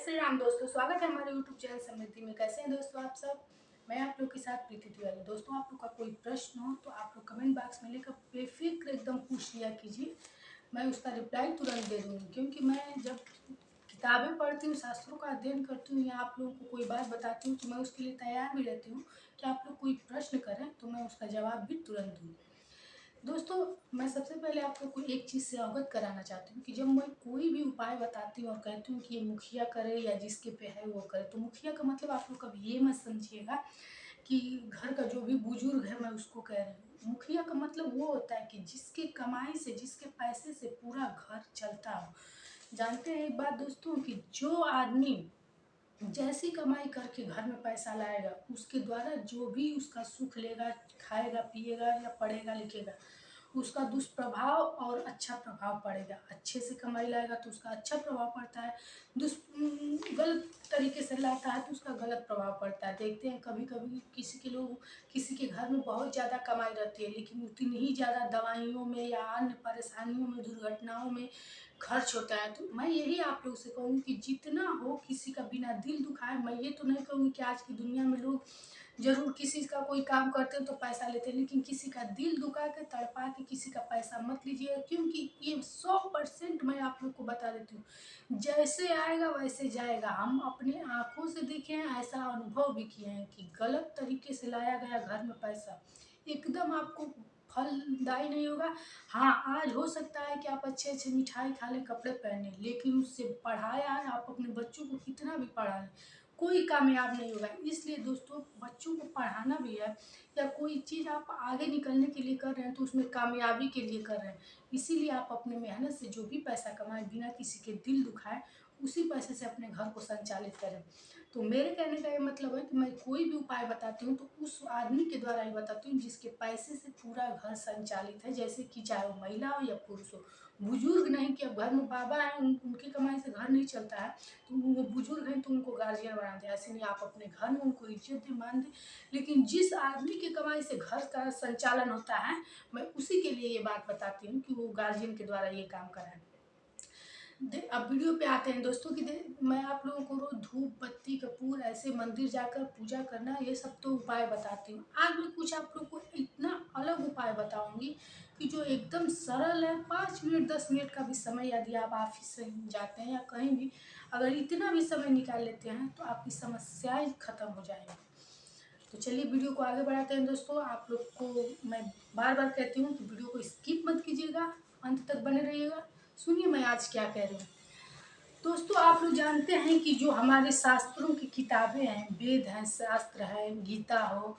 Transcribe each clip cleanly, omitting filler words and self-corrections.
श्री राम दोस्तों, स्वागत है हमारे यूट्यूब चैनल समृद्धि में। कैसे हैं दोस्तों आप सब। मैं आप लोग के साथ प्रीति तिवारी। दोस्तों, आप लोग का कोई प्रश्न हो तो आप लोग कमेंट बॉक्स में लिखकर बेफिक्र एकदम पूछ लिया कीजिए। मैं उसका रिप्लाई तुरंत दे दूँगी, क्योंकि मैं जब किताबें पढ़ती हूँ, शास्त्रों का अध्ययन करती हूँ या आप लोगों को कोई बात बताती हूँ तो मैं उसके लिए तैयार भी रहती हूँ कि आप लोग कोई प्रश्न करें तो मैं उसका जवाब भी तुरंत दूँ। दोस्तों, मैं सबसे पहले आप लोग को एक चीज़ से अवगत कराना चाहती हूँ कि जब मैं कोई भी उपाय बताती हूँ और कहती हूँ कि ये मुखिया करे या जिसके पे है वो करे, तो मुखिया का मतलब आप लोग कभी ये मत समझिएगा कि घर का जो भी बुजुर्ग है मैं उसको कह रही हूँ। मुखिया का मतलब वो होता है कि जिसके कमाई से, जिसके पैसे से पूरा घर चलता हो। जानते हैं एक बात दोस्तों, कि जो आदमी जैसी कमाई करके घर में पैसा लाएगा, उसके द्वारा जो भी उसका सुख लेगा, खाएगा पिएगा या पढ़ेगा लिखेगा, उसका दुष्प्रभाव और अच्छा प्रभाव पड़ेगा। अच्छे से कमाई लाएगा तो उसका अच्छा प्रभाव पड़ता है, गलत तरीके से लाता है तो उसका गलत प्रभाव पड़ता है। देखते हैं कभी कभी किसी के घर में बहुत ज़्यादा कमाई रहती है, लेकिन उतनी ही ज़्यादा दवाइयों में या अन्य परेशानियों में, दुर्घटनाओं में खर्च होता है। तो मैं यही आप लोग से कहूँगी कि जितना हो किसी का बिना दिल दुखाए। मैं ये तो नहीं कहूँगी कि आज की दुनिया में लोग ज़रूर किसी का कोई काम करते हैं तो पैसा लेते हैं, लेकिन किसी का दिल दुखा के, तड़पा के किसी का पैसा मत लीजिए, क्योंकि ये 100% मैं आप लोग को बता देती हूँ, जैसे आएगा वैसे जाएगा। हम अपने आँखों से देखे हैं, ऐसा अनुभव भी किए हैं कि गलत तरीके से लाया गया घर में पैसा एकदम आपको फलदायी नहीं होगा। हाँ, आज हो सकता है कि आप अच्छे-अच्छे मिठाई खा लें, कपड़े पहने, लेकिन उससे पढ़ाया है, आप अपने बच्चों को कितना भी पढ़ा लें, कोई कामयाब नहीं होगा। इसलिए दोस्तों, बच्चों को पढ़ाना भी है या कोई चीज़ आप आगे निकलने के लिए कर रहे हैं तो उसमें कामयाबी के लिए कर रहे हैं। इसीलिए आप अपने मेहनत से जो भी पैसा कमाएँ, बिना किसी के दिल दुखाए, उसी पैसे से अपने घर को संचालित करें। तो मेरे कहने का ये मतलब है कि मैं कोई भी उपाय बताती हूँ तो उस आदमी के द्वारा ही बताती हूँ जिसके पैसे से पूरा घर संचालित है। जैसे कि चाहे वो महिला हो या पुरुष हो, बुजुर्ग नहीं कि अब घर में बाबा हैं, उनकी कमाई से घर नहीं चलता है तो वो बुजुर्ग हैं तो उनको गार्जियन बना दें। ऐसे नहीं, आप अपने घर में उनको इज्जत दें, मान दें, लेकिन जिस आदमी की कमाई से घर का संचालन होता है, मैं उसी के लिए ये बात बताती हूँ कि वो गार्जियन के द्वारा ये काम कराएं। अब वीडियो पे आते हैं दोस्तों कि मैं आप लोगों को रोज धूप बत्ती कपूर ऐसे मंदिर जाकर पूजा करना, ये सब तो उपाय बताती हूँ। आज मैं कुछ आप लोग को इतना अलग उपाय बताऊंगी कि जो एकदम सरल है। 5 मिनट 10 मिनट का भी समय यदि आप ऑफिस से जाते हैं या कहीं भी अगर इतना भी समय निकाल लेते हैं तो आपकी समस्याएं खत्म हो जाएंगी। तो चलिए वीडियो को आगे बढ़ाते हैं दोस्तों। आप लोग को मैं बार बार कहती हूँ कि वीडियो को स्किप मत कीजिएगा, अंत तक बने रहिएगा। सुनिए मैं आज क्या कह रही हूँ। दोस्तों, आप लोग जानते हैं कि जो हमारे शास्त्रों की किताबें हैं, वेद हैं, शास्त्र है, गीता हो,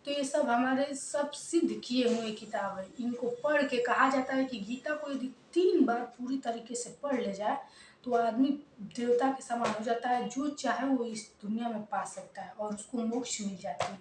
तो ये सब हमारे सब सिद्ध किए हुए किताब है। इनको पढ़ के कहा जाता है कि गीता को यदि 3 बार पूरी तरीके से पढ़ ले जाए तो आदमी देवता के समान हो जाता है, जो चाहे वो इस दुनिया में पा सकता है और उसको मोक्ष मिल जाती है।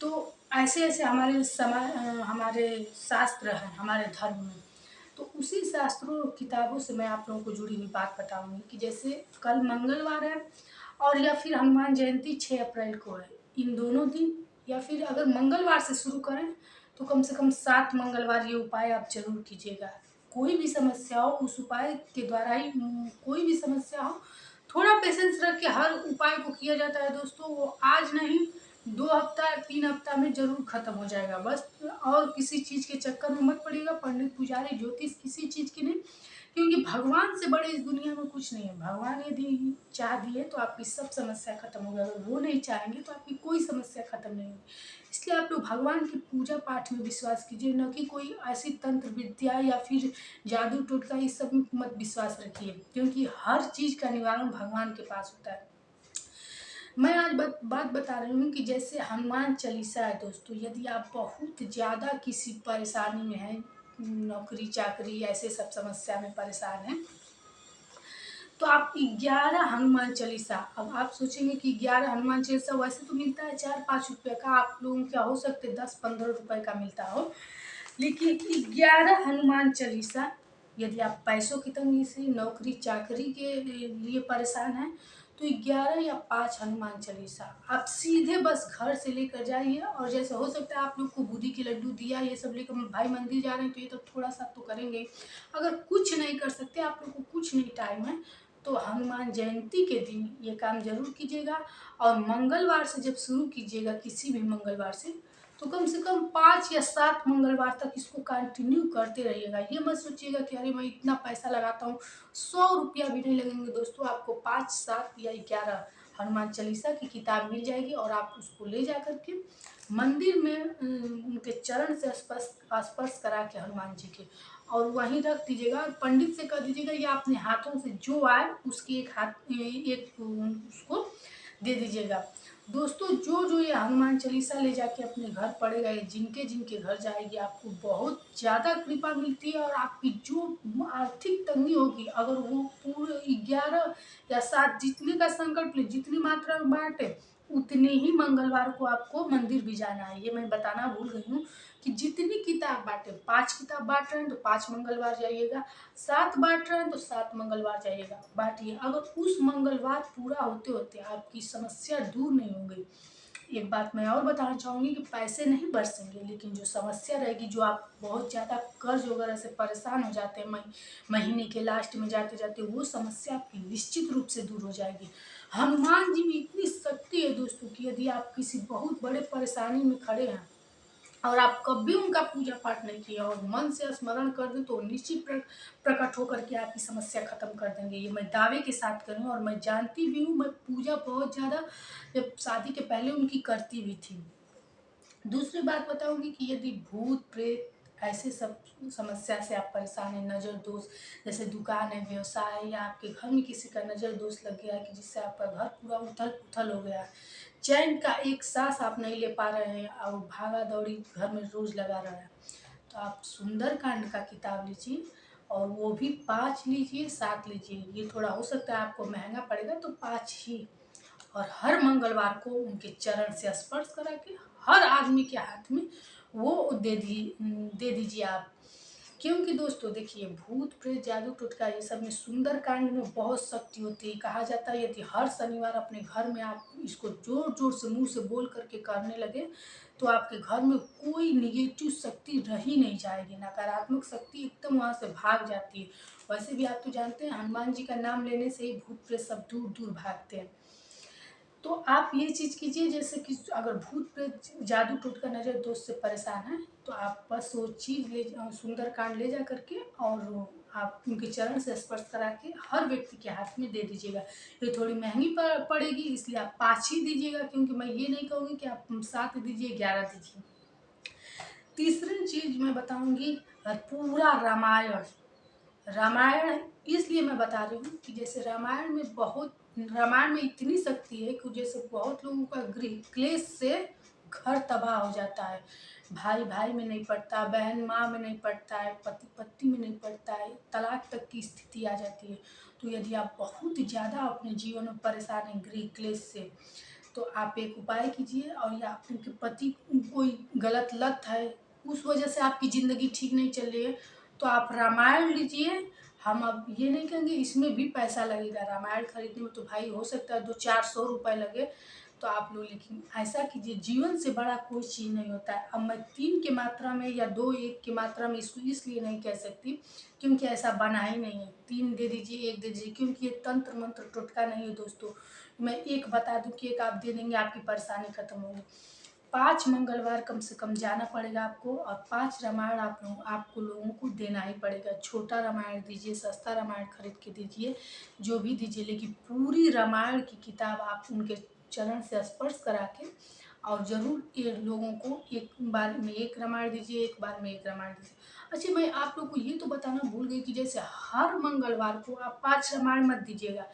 तो ऐसे ऐसे हमारे शास्त्र हैं हमारे धर्म में। तो उसी शास्त्रों किताबों से मैं आप लोगों को जुड़ी हुई बात बताऊंगी कि जैसे कल मंगलवार है और या फिर हनुमान जयंती 6 अप्रैल को है। इन दोनों दिन या फिर अगर मंगलवार से शुरू करें तो कम से कम 7 मंगलवार ये उपाय आप जरूर कीजिएगा। कोई भी समस्या हो उस उपाय के द्वारा ही कोई भी समस्या हो, थोड़ा पेशेंस रख के हर उपाय को किया जाता है दोस्तों। वो आज नहीं, 2 हफ्ता 3 हफ्ता में जरूर खत्म हो जाएगा। बस और किसी चीज के चक्कर में मत पड़िएगा, पंडित पुजारी ज्योतिष किसी चीज की नहीं, क्योंकि भगवान से बड़े इस दुनिया में कुछ नहीं है। भगवान यदि चाह दिए तो आपकी सब समस्या खत्म हो गई, अगर वो नहीं चाहेंगे तो आपकी कोई समस्या खत्म नहीं होगी। इसलिए आप लोग भगवान की पूजा पाठ में विश्वास कीजिए, न कि कोई ऐसी तंत्र विद्या या फिर जादू टोटका, इस सब में मत विश्वास रखिए, क्योंकि हर चीज का निवारण भगवान के पास होता है। मैं आज बात बता रही हूँ कि जैसे हनुमान चालीसा है दोस्तों, यदि आप बहुत ज़्यादा किसी परेशानी में हैं, नौकरी चाकरी ऐसे सब समस्या में परेशान हैं, तो आप 11 हनुमान चालीसा, अब आप सोचेंगे कि 11 हनुमान चालीसा वैसे तो मिलता है 4-5 रुपये का, आप लोगों क्या हो सकते 10-15 रुपये का मिलता हो, लेकिन 11 हनुमान चालीसा यदि आप पैसों की तंगी से, नौकरी चाकरी के लिए परेशान हैं, तो 11 या 5 हनुमान चालीसा आप सीधे बस घर से लेकर जाइए। और जैसे हो सकता है आप लोग को बूंदी के लड्डू दिया ये सब लेकर भाई मंदिर जा रहे हैं तो ये तो थोड़ा सा तो करेंगे। अगर कुछ नहीं कर सकते, आप लोग को कुछ नहीं टाइम है, तो हनुमान जयंती के दिन ये काम जरूर कीजिएगा। और मंगलवार से जब शुरू कीजिएगा, किसी भी मंगलवार से कम 5 या 7 मंगलवार तक इसको कंटिन्यू करते रहिएगा। ये मत सोचिएगा कि अरे मैं इतना पैसा लगाता हूँ, 100 रुपया भी नहीं लगेंगे दोस्तों। आपको 5, 7 या 11 हनुमान चालीसा की किताब मिल जाएगी और आप उसको ले जा करके मंदिर में उनके चरण से स्पर्श करा के हनुमान जी के, और वहीं रख दीजिएगा। और पंडित से कह दीजिएगा या अपने हाथों से जो आए उसकी एक उसको दे दीजिएगा। दोस्तों जो जो ये हनुमान चालीसा ले जाके अपने घर पड़ेगा, ये जिनके जिनके घर जाएगी, आपको बहुत ज़्यादा कृपा मिलती है। और आपकी जो आर्थिक तंगी होगी, अगर वो पूरे 11 या 7 जितने का संकल्प ले, जितनी मात्रा में बांटे, उतने ही मंगलवार को आपको मंदिर भी जाना है। ये मैं बताना भूल गई हूँ कि जितनी किताब बांटे, 5 किताब बांट रहे हैं तो 5 मंगलवार जाइएगा, 7 बांट रहे हैं तो 7 मंगलवार जाइएगा, बांटिए। अगर उस मंगलवार पूरा होते होते आपकी समस्या दूर नहीं हो गई, एक बात मैं और बताना चाहूँगी कि पैसे नहीं बरसेंगे, लेकिन जो समस्या रहेगी, जो आप बहुत ज़्यादा कर्ज वगैरह से परेशान हो जाते हैं महीने के लास्ट में जाते जाते, वो समस्या आपकी निश्चित रूप से दूर हो जाएगी। हनुमान जी में इतनी शक्ति है दोस्तों कि यदि आप किसी बहुत बड़े परेशानी में खड़े हैं और आप कभी उनका पूजा पाठ नहीं किया और मन से स्मरण कर दें, तो निश्चित प्रकट होकर के आपकी समस्या खत्म कर देंगे। ये मैं दावे के साथ करूँ और मैं जानती भी हूँ। मैं पूजा बहुत ज़्यादा जब शादी के पहले उनकी करती भी थी। दूसरी बात बताऊंगी कि यदि भूत प्रेत ऐसे सब समस्या से आप परेशान हैं, नज़र दोष, जैसे दुकान है, व्यवसाय, या आपके घर में किसी का नज़र दोष लग गया है कि जिससे आपका घर पूरा उथल पुथल हो गया है, चैन का एक सांस आप नहीं ले पा रहे हैं और भागा दौड़ी घर में रोज लगा रहा है, तो आप सुंदरकांड का किताब लीजिए और वो भी 5 लीजिए, 7 लीजिए। ये थोड़ा हो सकता है आपको महंगा पड़ेगा, तो 5 ही। और हर मंगलवार को उनके चरण से स्पर्श करा के हर आदमी के हाथ में वो दे दीजिए आप। क्योंकि दोस्तों देखिए, भूत प्रेत जादू टोटका ये सब में सुंदरकांड में बहुत शक्ति होती है। कहा जाता है यदि हर शनिवार अपने घर में आप इसको जोर जोर से मुंह से बोल करके करने लगे, तो आपके घर में कोई निगेटिव शक्ति रह ही नहीं जाएगी, नकारात्मक शक्ति एकदम वहाँ से भाग जाती है। वैसे भी आप तो जानते हैं, हनुमान जी का नाम लेने से ही भूत प्रेत सब दूर दूर भागते हैं। तो आप ये चीज़ कीजिए, जैसे कि अगर भूत प्रेत जादू टोटका नज़र दोष से परेशान हैं, तो आप बस वो चीज़ सुंदरकांड ले जा करके और आप उनके चरण से स्पर्श करा के हर व्यक्ति के हाथ में दे दीजिएगा। ये थोड़ी महंगी पड़ेगी, इसलिए आप 5 ही दीजिएगा, क्योंकि मैं ये नहीं कहूँगी कि आप 7 दीजिए, 11 दीजिए। तीसरी चीज़ मैं बताऊँगी, पूरा रामायण। रामायण इसलिए मैं बता रही हूँ कि जैसे रामायण में इतनी शक्ति है कि जैसे बहुत लोगों का गृह क्लेश से घर तबाह हो जाता है। भाई भाई में नहीं पड़ता, बहन माँ में नहीं पड़ता है, पति पत्नी में नहीं पड़ता है, तलाक तक की स्थिति आ जाती है। तो यदि आप बहुत ज़्यादा अपने जीवन में परेशान हैं गृह क्लेश से, तो आप एक उपाय कीजिए। और या आपके पति कोई गलत लत है, उस वजह से आपकी ज़िंदगी ठीक नहीं चल रही है, तो आप रामायण लीजिए। हम अब ये नहीं कहेंगे इसमें भी पैसा लगेगा, रामायण खरीदने में तो भाई हो सकता है 200-400 रुपये लगे, तो आप लोग, लेकिन ऐसा कीजिए, जीवन से बड़ा कोई चीज़ नहीं होता है। अब मैं 3 की मात्रा में या 2-1 की मात्रा में इसको इसलिए नहीं कह सकती क्योंकि ऐसा बना ही नहीं है। 3 दे दीजिए, 1 दे दीजिए, क्योंकि ये तंत्र मंत्र टोटका नहीं है दोस्तों। मैं एक बता दूं कि एक आप दे देंगे, आपकी परेशानी खत्म होगी। 5 मंगलवार कम से कम जाना पड़ेगा आपको, और 5 रामायण आपको लोगों को देना ही पड़ेगा। छोटा रामायण दीजिए, सस्ता रामायण खरीद के दीजिए, जो भी दीजिए, लेकिन पूरी रामायण की किताब आप उनके चरण से स्पर्श करा के, और ज़रूर ये लोगों को एक बार में एक रामायण दीजिए, एक बार में एक रामायण दीजिए। अच्छा, मैं आप लोग को ये तो बताना भूल गई कि जैसे हर मंगलवार को आप 5 रामायण मत दीजिएगा।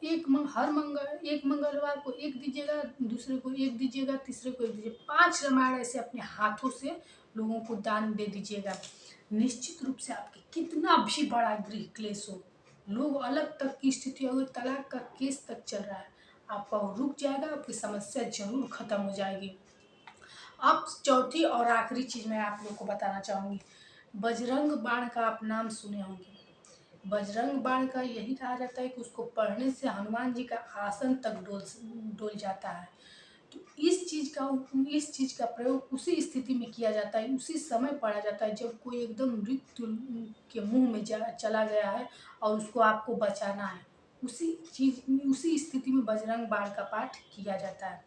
एक मंगलवार को एक दीजिएगा, दूसरे को एक दीजिएगा, तीसरे को एक दीजिए, 5 रामायण ऐसे अपने हाथों से लोगों को दान दे दीजिएगा। निश्चित रूप से आपके कितना भी बड़ा गृह क्लेश हो, लोग अलग तक की स्थिति हो गई, तलाक का केस तक चल रहा है, आपका वो रुक जाएगा, आपकी समस्या जरूर खत्म हो जाएगी। अब चौथी और आखिरी चीज मैं आप लोग को बताना चाहूंगी, बजरंग बाण का आप नाम सुने होंगे। बजरंग बाण का यही कहा जाता है कि उसको पढ़ने से हनुमान जी का आसन तक डोल जाता है। तो इस चीज का प्रयोग उसी स्थिति में किया जाता है, उसी समय पढ़ा जाता है जब कोई एकदम मृत्यु के मुंह में चला गया है और उसको आपको बचाना है। उसी स्थिति में बजरंग बाण का पाठ किया जाता है।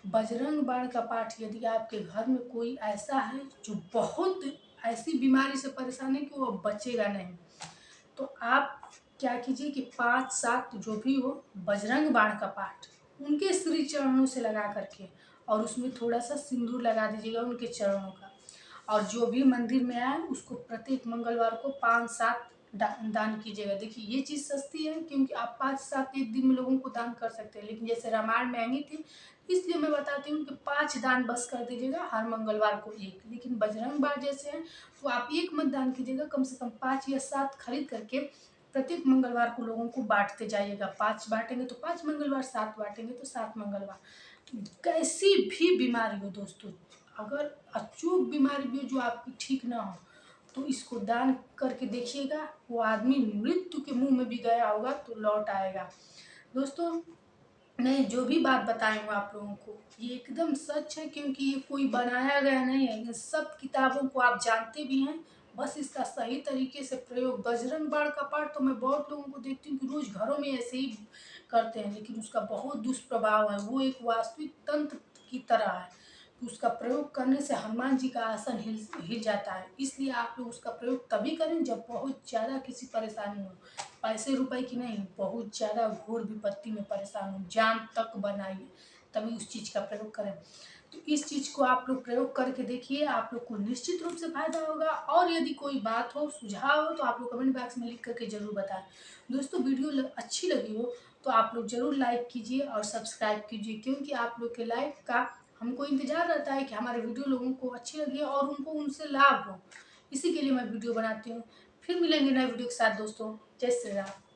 बजरंग बाण का पाठ यदि आपके घर में कोई ऐसा है जो बहुत ऐसी बीमारी से परेशान है कि वो बचेगा नहीं, तो आप क्या कीजिए कि 5-7 जो भी हो बजरंग बाण का पाठ उनके श्री चरणों से लगा करके और उसमें थोड़ा सा सिंदूर लगा दीजिएगा उनके चरणों का। और जो भी मंदिर में आए उसको प्रत्येक मंगलवार को 5-7 दान कीजिएगा। देखिए ये चीज़ सस्ती है क्योंकि आप 5-7 एक दिन में लोगों को दान कर सकते हैं, लेकिन जैसे रामायण महंगी थी इसलिए मैं बताती हूँ कि 5 दान बस कर दीजिएगा हर मंगलवार को एक। लेकिन बजरंग बाण जैसे हैं तो आप एक मत दान कीजिएगा, कम से कम 5 या 7 खरीद करके प्रत्येक मंगलवार को लोगों को बांटते जाइएगा। 5 बांटेंगे तो 5 मंगलवार, 7 बांटेंगे तो 7 मंगलवार। कैसी भी बीमारी हो दोस्तों, अगर अचूक बीमारी भी हो जो आपकी ठीक ना हो तो इसको दान करके देखिएगा। वो आदमी मृत्यु के मुंह में भी गया होगा तो लौट आएगा। दोस्तों मैं जो भी बात बताई हूँ आप लोगों को ये एकदम सच है, क्योंकि ये कोई बनाया गया नहीं है। ये सब किताबों को आप जानते भी हैं, बस इसका सही तरीके से प्रयोग। बजरंग बाण का पाठ तो मैं बहुत लोगों को देखती हूँ कि रोज घरों में ऐसे ही करते हैं, लेकिन उसका बहुत दुष्प्रभाव है। वो एक वास्तविक तंत्र की तरह है कि उसका प्रयोग करने से हनुमान जी का आसन हिल हिल जाता है। इसलिए आप लोग उसका प्रयोग तभी करें जब बहुत ज़्यादा किसी परेशानी हो, पैसे रुपए की नहीं, बहुत ज़्यादा घोर विपत्ति में परेशान हो, जान तक बनाइए तभी उस चीज़ का प्रयोग करें। तो इस चीज़ को आप लोग प्रयोग करके देखिए, आप लोग को निश्चित रूप से फायदा होगा। और यदि कोई बात हो, सुझाव हो तो आप लोग कमेंट बॉक्स में लिख करके जरूर बताएं। दोस्तों वीडियो अच्छी लगी हो तो आप लोग जरूर लाइक कीजिए और सब्सक्राइब कीजिए, क्योंकि आप लोग के लाइक का हमको इंतजार रहता है कि हमारे वीडियो लोगों को अच्छी लगी और उनको उनसे लाभ हो। इसी के लिए मैं वीडियो बनाती हूँ। फिर मिलेंगे नए वीडियो के साथ दोस्तों। जय श्री राम।